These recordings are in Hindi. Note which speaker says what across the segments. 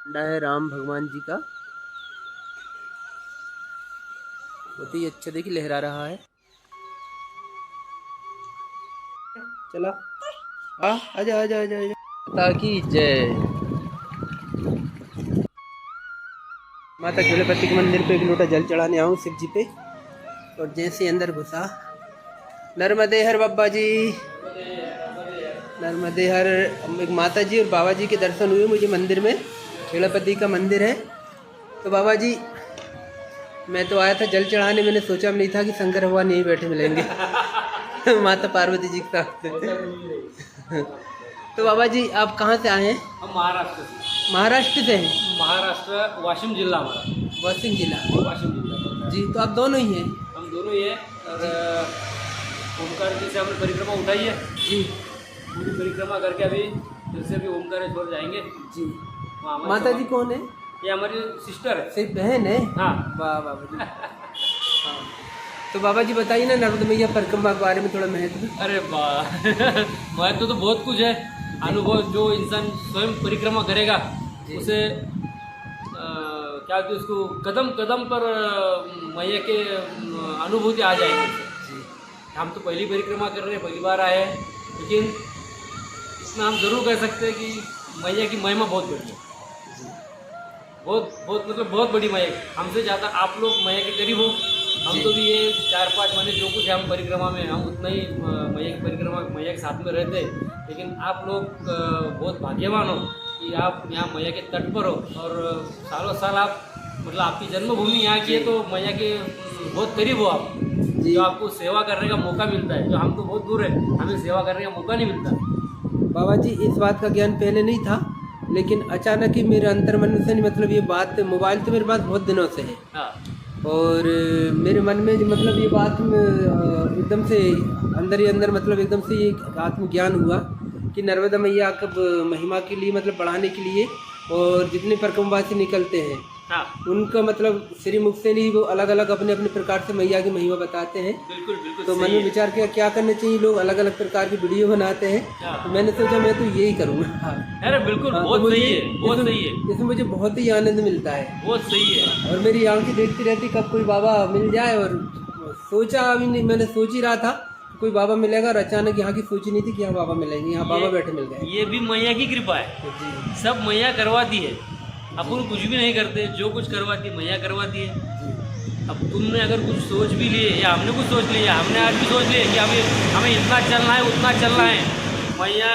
Speaker 1: झंडा है राम भगवान जी का, बहुत ही अच्छा देखिए लहरा रहा है। चला आजा आजा आजा आजा। माता की जय। माता केलपति के मंदिर पे एक लोटा जल चढ़ाने आऊँ शिव जी पे, और जैसे अंदर घुसा, नर्मदे हर बाबा जी, नर्मदे हर। एक माता जी और बाबा जी के दर्शन हुए मुझे मंदिर में, केलपति का मंदिर है। तो बाबा जी मैं तो आया था जल चढ़ाने, मैंने सोचा नहीं था कि शंकर भगवान यहीं बैठे मिलेंगे माता पार्वती जी के साथ तो बाबा जी आप कहाँ से आए हैं?
Speaker 2: हम महाराष्ट्र से।
Speaker 1: महाराष्ट्र से हैं?
Speaker 2: महाराष्ट्र वाशिम जिला हमारा।
Speaker 1: वाशिम जिला।
Speaker 2: वाशिम जिला
Speaker 1: जी। तो आप दोनों ही हैं?
Speaker 2: हम दोनों ही हैं। और ओमकार जी से हमने परिक्रमा उठाई है
Speaker 1: जी।
Speaker 2: पूरी परिक्रमा करके अभी फिर से भी ओमकारेश्वर जाएंगे
Speaker 1: जी।
Speaker 2: वहाँ हमारे
Speaker 1: माता जी कौन है?
Speaker 2: ये हमारी सिस्टर है।
Speaker 1: सिर्फ बहन है?
Speaker 2: हाँ।
Speaker 1: वाह बाबा जी। हाँ। तो बाबा जी बताइए ना नर्मदा मैया परिक्रमा के बारे में थोड़ा महत्व।
Speaker 2: अरे वाह महत्व तो बहुत कुछ है। अनुभव जो इंसान स्वयं परिक्रमा करेगा उसे क्या कहते उसको कदम कदम पर मैया के अनुभूति आ जाएगी।
Speaker 1: जी।
Speaker 2: हम तो पहली परिक्रमा कर रहे हैं, पहली बार आए हैं, लेकिन इसमें हम जरूर कह सकते हैं कि मैया की महिमा बहुत बड़ी है। बहुत बहुत मतलब बहुत बड़ी मैया। हमसे ज़्यादा आप लोग मैया के करीब हो। हम तो भी ये 4-5 महीने जो कुछ है हम परिक्रमा में, हम उतना ही मैया की परिक्रमा मैया के साथ में रहते हैं। लेकिन आप लोग बहुत भाग्यवान हो कि आप यहाँ मैया के तट पर हो और सालों साल आप मतलब आपकी जन्मभूमि यहाँ की है, तो मैया के बहुत करीब हो आप, जो आपको सेवा करने का मौका मिलता है। जो हम तो बहुत दूर है, हमें सेवा करने का मौका नहीं मिलता।
Speaker 1: बाबा जी इस बात का ज्ञान पहले नहीं था, लेकिन अचानक ही मेरे अंतर्मन से नहीं, मतलब ये बात, मोबाइल तो मेरे पास बहुत दिनों से है।
Speaker 2: हाँ।
Speaker 1: और मेरे मन में मतलब ये बात एकदम से अंदर ही अंदर मतलब एकदम से ये आत्मज्ञान हुआ कि नर्मदा मैया कब महिमा के लिए मतलब बढ़ाने के लिए, और जितने परिक्रमवासी निकलते हैं
Speaker 2: हाँ।
Speaker 1: उनका मतलब श्रीमुख से नहीं, वो अलग अलग अपने अपने प्रकार से मैया की महिमा बताते हैं।
Speaker 2: बिल्कुल बिल्कुल।
Speaker 1: तो मन में विचार किया क्या करना चाहिए, लोग अलग अलग प्रकार की वीडियो बनाते हैं। तो मैंने सोचा मैं तो यही करूँगा।
Speaker 2: अरे बिल्कुल बहुत
Speaker 1: तो
Speaker 2: सही है, बहुत सही है।
Speaker 1: इसमें मुझे बहुत ही आनंद मिलता है।
Speaker 2: बहुत सही है।
Speaker 1: और मेरी आंखें देखती रहती कब कोई बाबा मिल जाए, और सोचा अभी नहीं, मैंने सोच ही रहा था कोई बाबा मिलेगा, और अचानक यहाँ की सोची नहीं थी कि यहाँ बाबा मिलेंगे, यहाँ बाबा बैठे मिल गए।
Speaker 2: ये भी मैया की कृपा है।
Speaker 1: जी।
Speaker 2: सब मैया करवाती है, अपन कुछ भी नहीं करते, जो कुछ करवाती है मैया करवाती है। अब तुमने अगर कुछ सोच भी लिए या हमने कुछ सोच लिया, हमने आज भी सोच लिया कि हमें इतना चलना है उतना चलना है, मैया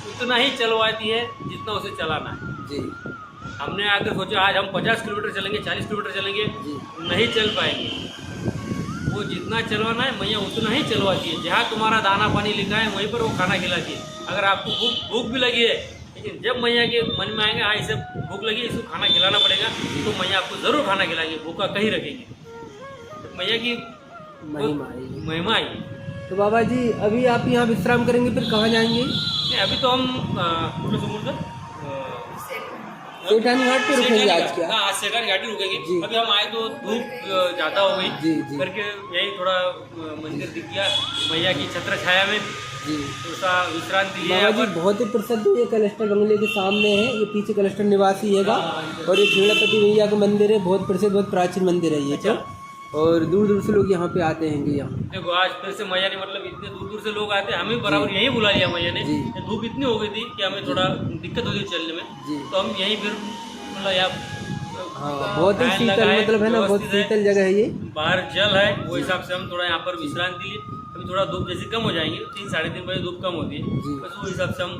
Speaker 2: उतना ही चलवाती है जितना उसे चलाना है।
Speaker 1: जी।
Speaker 2: हमने आकर सोचा आज हम 50 किलोमीटर चलेंगे, 40 किलोमीटर चलेंगे, नहीं चल पाएंगे। वो जितना चलवाना है मैया उतना ही चलवाती है। जहाँ तुम्हारा दाना पानी लिखा है वहीं पर वो खाना खिलाती है। अगर आपको भूख भी लगी है, लेकिन जब मैया के मन में आएंगे हाँ इसे भूख लगी, इसको खाना खिलाना पड़ेगा, तो मैया आपको ज़रूर खाना खिलाएंगे, भूखा कहीं रखेंगे। तो मैया की महिमा आई।
Speaker 1: तो बाबा जी अभी आप यहाँ विश्राम करेंगे, फिर कहाँ जाएंगे?
Speaker 2: नहीं अभी तो हम
Speaker 1: सेठानी घाट पे रुकेंगे आज क्या?
Speaker 2: हाँ आज सेठानी घाट ही रुकेंगे। अभी हम आए तो धूप ज़्यादा हो गई
Speaker 1: जी
Speaker 2: करके यही थोड़ा मंदिर दिख गया मैया की छत्र छाया में,
Speaker 1: जी
Speaker 2: थोड़ा विश्रांति लिया।
Speaker 1: बाबा जी बहुत ही प्रसिद्ध ये कलस्टर बंगले के सामने है, ये पीछे कलस्टर निवासी हैगा, और ये केलपति मैया का मंदिर है, बहुत प्रसिद्ध बहुत प्राचीन मंदिर है ये। तो और दूर दूर से लोग यहाँ पे आते हैं यहाँ।
Speaker 2: देखो आज फिर से मैया ने मतलब इतने दूर दूर से लोग आते हैं, हमें बराबर यहीं बुला लिया मैया ने। धूप इतनी हो गई थी कि हमें थोड़ा दिक्कत हो गई चलने में, तो हम यहीं फिर मतलब यहाँ
Speaker 1: बहुत ही शीतल मतलब है ना, बहुत शीतल जगह है ये, बाहर
Speaker 2: जल है, वो हिसाब से हम थोड़ा यहाँ पर विश्रांति लिए। अभी थोड़ा धूप जैसे कम हो जाएंगे, 3-3:30 बजे धूप कम होती है, बस वो हिसाब से हम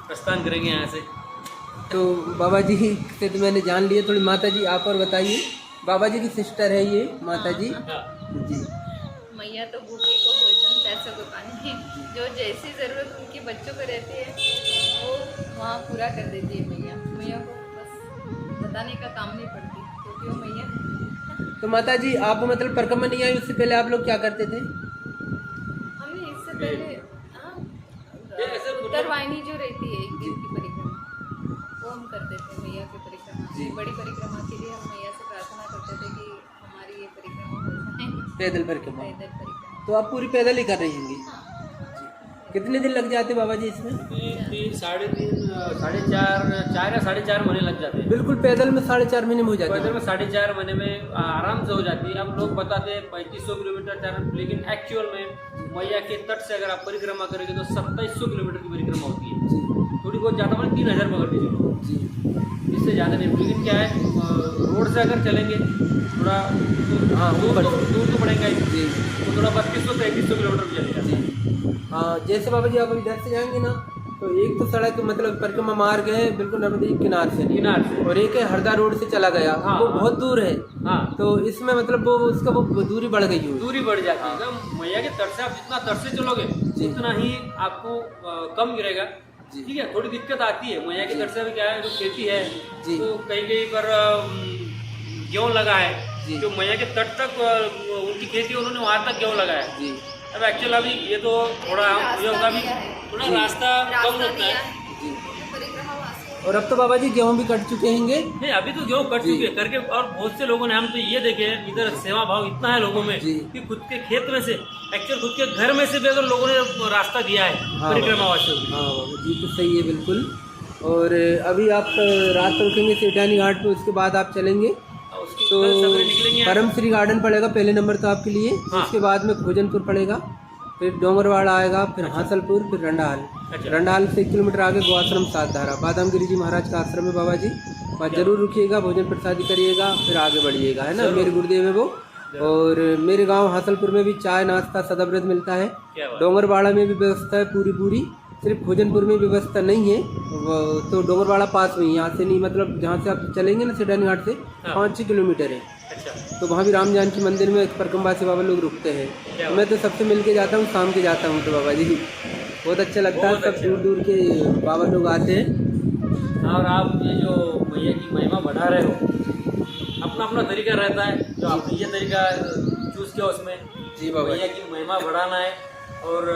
Speaker 2: प्रस्थान करेंगे यहाँ से।
Speaker 1: तो बाबा जी से तो मैंने जान लिया, थोड़ी माता जी आप और बताइए। बाबा जी की सिस्टर है ये माता जी। जी।
Speaker 3: मैया तो भूखे को भोजन प्यासे को पानी, जो जैसी ज़रूरत उनके बच्चों को रहती है वो वहाँ पूरा कर देती है मैया। मैया को बस बताने का काम नहीं पड़ती, क्योंकि वो मैया।
Speaker 1: तो माता जी आप मतलब परिक्रमा नहीं आई, उससे पहले आप लोग क्या करते थे?
Speaker 3: हमने इससे पहले उत्तरवाहिनी जो रहती है एक दिन की परिक्रमा, वो हम करते थे मैया की परिक्रमा। बड़ी परिक्रमा के लिए हम मैया से प्रार्थना करते थे कि हमारी ये परिक्रमा हो जाए,
Speaker 1: पैदल परिक्रमा।
Speaker 3: पैदल परिक्रमा।
Speaker 1: तो आप पूरी पैदल ही कर रही होंगी? कितने दिन लग जाते बाबा जी इसमें?
Speaker 2: 3, 4.5 या 4.5 महीने लग जाते हैं।
Speaker 1: बिल्कुल पैदल में 4.5 महीने में हो जाते
Speaker 2: पैदल
Speaker 1: हैं।
Speaker 2: में 4.5 महीने में आराम से हो जाती है। अब लोग बताते हैं 3500 किलोमीटर चरण, लेकिन एक्चुअल में मैया के तट से अगर आप परिक्रमा करेंगे तो 2700 किलोमीटर की परिक्रमा होती है।
Speaker 1: जी
Speaker 2: थोड़ी बहुत ज़्यादा मैंने 3000 पकड़ के चलो,
Speaker 1: जी
Speaker 2: इससे ज़्यादा नहीं। लेकिन क्या है, रोड से अगर चलेंगे थोड़ा
Speaker 1: हाँ, ऊपर
Speaker 2: दूर तो पड़ेगा ही,
Speaker 1: जी
Speaker 2: तो थोड़ा 3200-3300 किलोमीटर भी चलेगा।
Speaker 1: जी। हाँ जैसे बाबा जी आप इधर से जाएंगे ना तो एक तो सड़क मतलब परिक्रमा मार्ग है बिल्कुल नर्मदा किनार से
Speaker 2: किनार से।
Speaker 1: और एक है हरदा रोड से चला गया।
Speaker 2: हाँ,
Speaker 1: वो
Speaker 2: हाँ।
Speaker 1: बहुत दूर है।
Speaker 2: हाँ,
Speaker 1: तो इसमें मतलब वो उसका वो दूरी बढ़ गई है।
Speaker 2: दूरी बढ़ जाती है। तो मैया के तट से आप जितना तट से चलोगे
Speaker 1: जी।
Speaker 2: उतना ही आपको कम गिरेगा।
Speaker 1: जी।
Speaker 2: ठीक है, थोड़ी दिक्कत आती है मैया के तट से। अभी क्या है, जो खेती है
Speaker 1: जी।
Speaker 2: तो कहीं कहीं पर गेहूँ लगा है,
Speaker 1: जी।
Speaker 2: जो मैया के तट तक उनकी खेती है, उन्होंने वहाँ तक गेहूँ लगाया है।
Speaker 1: जी
Speaker 2: अब एक्चुअल अभी ये तो थोड़ा ये होगा भी, थोड़ा रास्ता कम होता है।
Speaker 1: जी।
Speaker 3: परिक्रमा वासी
Speaker 1: और अब तो बाबा जी गेहूँ भी कट चुके होंगे।
Speaker 2: नहीं, अभी तो गेहूँ कट चुके हैं करके। और बहुत से लोगों ने, हम तो ये देखे इधर सेवा भाव इतना है लोगों में
Speaker 1: जी।
Speaker 2: कि खुद के खेत में से, एक्चुअल खुद के घर में से भी अगर लोगों ने रास्ता दिया है
Speaker 1: हाँ,
Speaker 2: परिक्रमा वासियों को।
Speaker 1: हाँ बाबा जी तो सही है बिल्कुल। और अभी आप रात रुकेंगे सेठानी घाट पे, उसके बाद आप चलेंगे
Speaker 2: उसकी
Speaker 1: तो
Speaker 2: कल सवेरे निकलेंगे।
Speaker 1: परम श्री गार्डन पड़ेगा पहले नंबर तो आपके लिए।
Speaker 2: हाँ।
Speaker 1: उसके बाद में खोजनपुर पड़ेगा, फिर डोंगरवाड़ा आएगा, फिर हासलपुर, फिर रंडाल।
Speaker 2: अच्छा।
Speaker 1: रंडाल से 1 किलोमीटर आगे गोआश्रम सातधारा बादाम गिरी जी महाराज का आश्रम है बाबा जी। वहाँ जरूर रुकिएगा, भोजन प्रसादी करिएगा, फिर आगे बढ़िएगा, है ना। मेरे गुरुदेव है वो। और मेरे गांव हासलपुर में भी चाय नाश्ता सदाव्रत मिलता है।
Speaker 2: क्या बात।
Speaker 1: डोंगरवाड़ा में भी व्यवस्था है पूरी। सिर्फ खोजनपुर में व्यवस्था नहीं है। तो डोंगरवाड़ा पास में ही, यहाँ से नहीं, मतलब जहाँ से आप चलेंगे ना सेठानी घाट से
Speaker 2: हाँ।
Speaker 1: 5-6 किलोमीटर है।
Speaker 2: अच्छा,
Speaker 1: तो वहाँ भी राम जानकी मंदिर में परिक्रमा से बाबा लोग रुकते हैं।
Speaker 2: क्या
Speaker 1: तो मैं तो सबसे मिल के जाता हूँ, शाम के जाता हूँ। तो बाबा जी बहुत अच्छा लगता है,
Speaker 2: बहुत
Speaker 1: सब
Speaker 2: अच्छा।
Speaker 1: दूर दूर के बाबा लोग आते हैं।
Speaker 2: और आप ये जो मैया की महिमा बढ़ा रहे हो, अपना अपना तरीका रहता है। जो आपने ये तरीका चूज किया उसमें
Speaker 1: जी बाबा
Speaker 2: मैया की महिमा बढ़ाना है और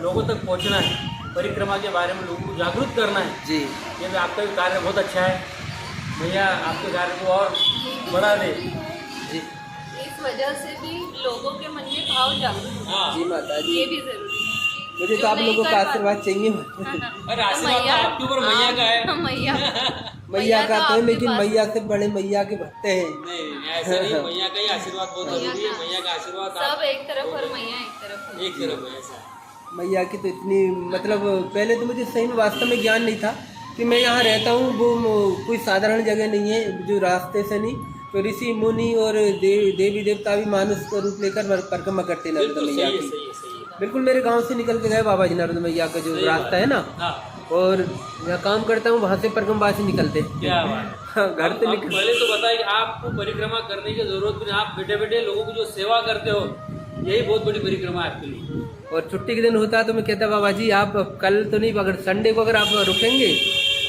Speaker 2: लोगों तक पहुंचना है, परिक्रमा के बारे में लोगों को जागरूक करना है।
Speaker 1: जी
Speaker 2: ये भी आपका भी कार्य बहुत अच्छा है। मैया आपके कार्य को और बढ़ा दे।
Speaker 1: जी
Speaker 3: इस वजह से भी लोगों के मन में भाव जागरूक हो,
Speaker 2: हाँ,
Speaker 1: जी माता जी,
Speaker 3: ये भी जरूरी है।
Speaker 1: मुझे तो
Speaker 3: जो
Speaker 1: आप
Speaker 3: नहीं
Speaker 1: लोगों
Speaker 3: कर
Speaker 1: का
Speaker 3: पाते-
Speaker 1: आशीर्वाद चाहिए।
Speaker 2: अरे आशीर्वाद तो आपके ऊपर मैया का है।
Speaker 3: हाँ, मैया
Speaker 1: मैया का तो है,
Speaker 3: आपके
Speaker 1: लेकिन
Speaker 3: पास-
Speaker 1: मैया से बड़े मैया के भक्त हैं।
Speaker 2: नहीं, ऐसे नहीं। मैया का ही आशीर्वाद बहुत जरूरी है। मैया का आशीर्वाद
Speaker 3: सब एक तरफ और मैया एक तरफ है।
Speaker 2: एक तरफ है। ऐसा
Speaker 1: मैया की तो इतनी मतलब पहले तो मुझे सही में वास्तव में ज्ञान नहीं था कि मैं यहाँ रहता हूँ। वो कोई साधारण जगह नहीं है, जो रास्ते से नहीं, तो ऋषि मुनि और देवी देवता भी मानुष का रूप लेकर परिक्रमा करते हैं नर्मदा
Speaker 2: बिल्कुल
Speaker 1: मैया
Speaker 2: सही है,
Speaker 1: की।
Speaker 2: सही है, सही है।
Speaker 1: बिल्कुल मेरे गांव से निकल के गए बाबा जी नर्मदा मैया का जो
Speaker 2: सही
Speaker 1: रास्ता
Speaker 2: बात
Speaker 1: है ना।
Speaker 2: हाँ,
Speaker 1: और यहाँ काम करता हूँ, वहाँ से परिक्रमावासी निकलते हैं।
Speaker 2: क्या बात है।
Speaker 1: हाँ, घर से
Speaker 2: अब
Speaker 1: निकल
Speaker 2: पहले तो बताइए कि आपको परिक्रमा करने की जरूरत भी नहीं। आप बैठे बैठे लोगों की जो सेवा करते हो, यही बहुत बड़ी परिक्रमा है आपके लिए।
Speaker 1: और छुट्टी के दिन होता है तो मैं कहता बाबा जी आप कल तो नहीं, अगर संडे को अगर आप रुकेंगे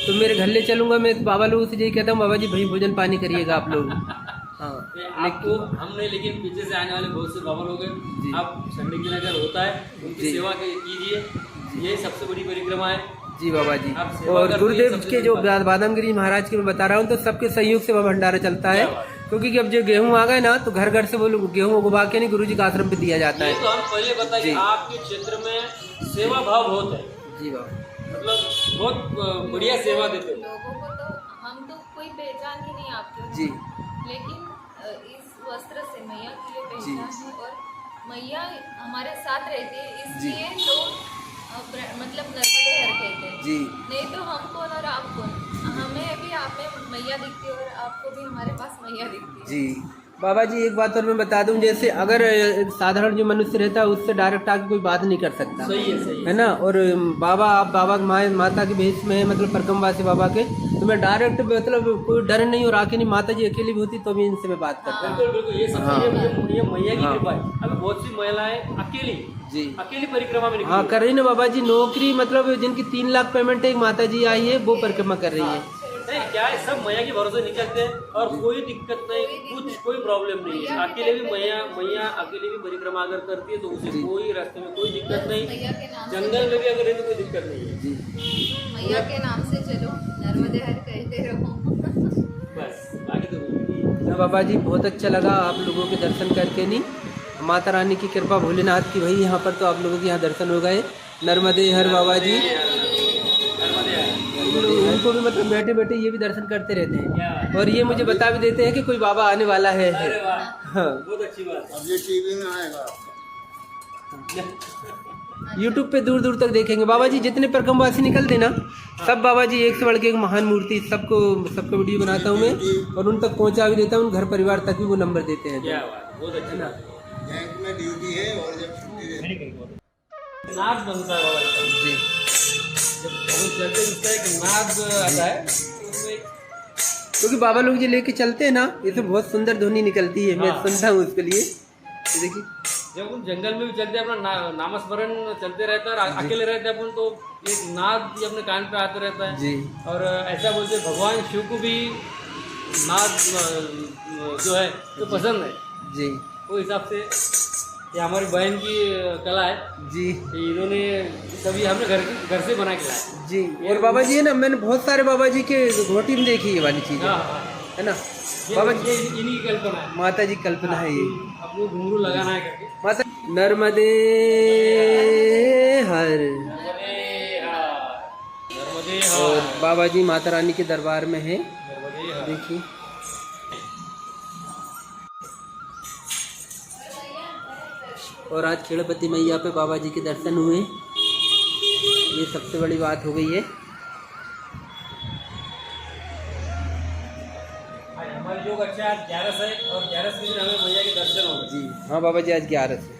Speaker 1: तो मेरे घर ले चलूंगा। मैं बाबा लोगों से यही कहता हूँ, बाबा जी भाई भोजन पानी करिएगा आप लोग। हाँ
Speaker 2: आपको हमने, लेकिन पीछे से आने वाले बहुत से बाबा लोग
Speaker 1: जी।
Speaker 2: हैं, आप संडे के दिन अगर होता है उनकी
Speaker 1: जी।
Speaker 2: सेवा कीजिए। ये सबसे बड़ी परिक्रमा है।
Speaker 1: जी बाबा जी।
Speaker 2: आप सेवा
Speaker 1: और
Speaker 2: करते
Speaker 1: गुरुदेव
Speaker 2: हैं, सबसे
Speaker 1: के जो
Speaker 2: बड़ी बात।
Speaker 1: बादाम गिरी महाराज के मैं बता रहा हूँ, तो सबके सहयोग से वह भंडारा चलता है।
Speaker 2: क्या बात।
Speaker 1: क्योंकि अब जो गेहूँ आ गए ना, तो घर घर से वो लोग गेहूँ उगवा के नहीं गुरु जी का आश्रम पे दिया जाता
Speaker 2: ये
Speaker 1: है।
Speaker 2: तो हम पहले बताए कि
Speaker 1: जी।
Speaker 2: आपके क्षेत्र में सेवा भाव बहुत है।
Speaker 1: जी बाबा
Speaker 2: मतलब बहुत बढ़िया सेवा देते हो।
Speaker 3: लोगों को तो हम तो कोई पहचान ही नहीं आपके,
Speaker 1: जी
Speaker 3: लेकिन इस वस्त्र से मैया की ये पहचान है और मैया हमारे साथ रहती है, इसलिए लोग मतलब नर्मदे हर कहते हैं।
Speaker 1: जी
Speaker 3: नहीं तो हम कौन और आप कौन, हमें भी आप में मैया दिखती है और आपको भी हमारे पास मैया दिखती है।
Speaker 1: जी बाबा जी एक बात और मैं बता दूं, जैसे अगर साधारण जो मनुष्य रहता है उससे डायरेक्ट आके कोई बात नहीं कर सकता,
Speaker 2: सही है, सही है।
Speaker 1: है ना। और बाबा आप बाबा माता के भेष में है, मतलब परिक्रमवासी बाबा के, तो मैं डायरेक्ट मतलब कोई डर नहीं, और आके नहीं माता जी अकेली भी होती तो भी इनसे मैं बात करता हूँ।
Speaker 2: बिल्कुल बिल्कुल, ये सब
Speaker 1: हाँ।
Speaker 2: ये मैया की
Speaker 1: हाँ।
Speaker 2: कृपा है। अभी बहुत सी महिलाएं अकेली
Speaker 1: जी
Speaker 2: अकेली परिक्रमा में निकली
Speaker 1: हाँ
Speaker 2: हैं।
Speaker 1: कर रही ना बाबा जी, नौकरी मतलब जिनकी 3 लाख पेमेंट है, एक माता जी आई है वो परिक्रमा कर रही है।
Speaker 2: नहीं, क्या है, सब मैया के भरोसे निकलते हैं और कोई दिक्कत नहीं, कुछ कोई प्रॉब्लम नहीं है। अकेले भी मैया अकेले भी परिक्रमा अगर करती है तो उसे कोई रास्ते में कोई दिक्कत नहीं,
Speaker 3: मैया के नाम से
Speaker 2: जंगल में भी अगर है तो कोई दिक्कत नहीं है।
Speaker 1: जी
Speaker 3: मैया के नाम से चलो, नर्मदे हर कहते रहो।
Speaker 2: बस आगे तो कुछ नहीं।
Speaker 1: ना बाबा जी बहुत अच्छा लगा आप लोगों के दर्शन करके। नहीं माता रानी की कृपा, भोलेनाथ की, भाई यहाँ पर तो आप लोगों के यहाँ दर्शन हो गए। नर्मदे हर बाबा जी।
Speaker 2: नर्मदे हर।
Speaker 1: उनको भी मतलब बैठे बैठे ये भी दर्शन करते रहते हैं और ये मुझे बता भी देते हैं कि कोई बाबा आने वाला है।
Speaker 2: अरे वाह,
Speaker 1: हाँ,
Speaker 2: बहुत अच्छी बात।
Speaker 4: अब ये टीवी में आएगा।
Speaker 1: यूट्यूब पे दूर दूर तक देखेंगे बाबा जी। जितने परकमवासी निकलते ना सब बाबा जी एक से बढ़ के एक महान मूर्ति, सबको सबका वीडियो बनाता हूँ मैं और उन तक पहुँचा भी देता हूँ, घर परिवार तक भी वो नंबर देते हैं।
Speaker 2: क्या बात, बहुत अच्छी
Speaker 1: ना
Speaker 2: बात।
Speaker 4: बैंक में ड्यूटी है और जब छुट्टी रहती
Speaker 2: नाद बनता है बाबा जी।
Speaker 1: जी,
Speaker 2: जब हम चलते उसका एक नाद आता है तो उसमें एक
Speaker 1: क्योंकि बाबा लोग जो लेके चलते हैं ना ये तो बहुत सुंदर ध्वनि निकलती है। मैं
Speaker 2: हाँ।
Speaker 1: सुनता हूँ उसके लिए। ये देखिए
Speaker 2: जब उन जंगल में भी चलते हैं अपना नामस्मरण चलते रहता है और अकेले रहते हैं अपन तो एक नाद भी अपने कान पे आते रहता है।
Speaker 1: जी,
Speaker 2: और ऐसा बोलते हैं भगवान शिव को भी नाद जो है तो पसंद है।
Speaker 1: जी,
Speaker 2: वो हिसाब से ये हमारी बहन की कला है
Speaker 1: जी,
Speaker 2: कि इन्होंने कभी हमने घर से बना के लाया।
Speaker 1: जी। और बाबा जी है ना, मैंने बहुत सारे बाबा जी के घोटी में देखी ये वाली चीज़,
Speaker 2: हाँ हाँ,
Speaker 1: है ना।
Speaker 2: ये
Speaker 1: बाबा जी
Speaker 2: इन्हीं की कल्पना है।
Speaker 1: माता जी कल्पना है ये।
Speaker 2: अपने घुंघरू लगाना है करके।
Speaker 1: माता नर्मदे हर।
Speaker 2: नर्मदे
Speaker 1: और
Speaker 2: हर।
Speaker 1: बाबा जी माता रानी के दरबार में है,
Speaker 2: नर्मदे हर।
Speaker 1: देखिए। और आज खेड़पति मैया पे बाबा जी के दर्शन हुए, ये सबसे बड़ी बात हो गई है।
Speaker 2: आज हमारी योग अच्छा आज 11 है और 11 के दिन हमें मैया के दर्शन होंगे।
Speaker 1: जी हाँ बाबा जी, आज 11 से।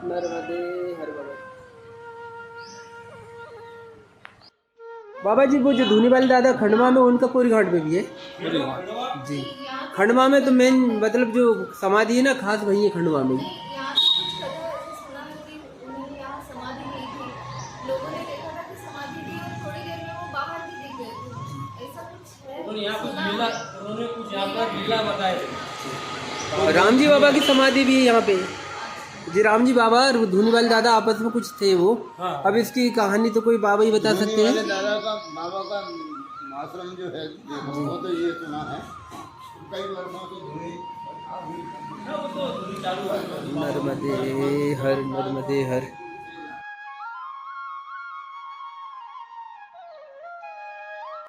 Speaker 1: नर्मदे हर बाबा। बाबा जी वो जो धूनी वाले दादा खंडवा में, उनका कोरी घाट में भी है जी। खंडवा में तो मेन मतलब जो समाधि है ना खास वही है खंडवा में।
Speaker 3: यहाँ कुछ कथा ऐसे सुना है कि उन्होंने यहाँ समाधि ली थी, लोगों ने देखा था कि समाधि ली और थोड़ी देर में वो बाहर भी दिख गए थे, ऐसा कुछ है।
Speaker 2: उन्होंने यहाँ कुछ लीला, उन्होंने कुछ यहाँ पर लीला बताए थे।
Speaker 1: राम जी बाबा की समाधि भी है यहाँ पे जी। राम जी बाबा और धूनी वाले दादा आपस में कुछ थे वो।
Speaker 2: हाँ।
Speaker 1: अब इसकी कहानी तो कोई बाबा ही बता सकते
Speaker 4: वाले
Speaker 1: हैं।
Speaker 4: दादा का बाबा का आश्रम जो है देखो, वो तो ये सुना है कई वर्षों से धुनी
Speaker 2: वो तो चालू है।
Speaker 1: नर्मदे हर, नर्मदे हर।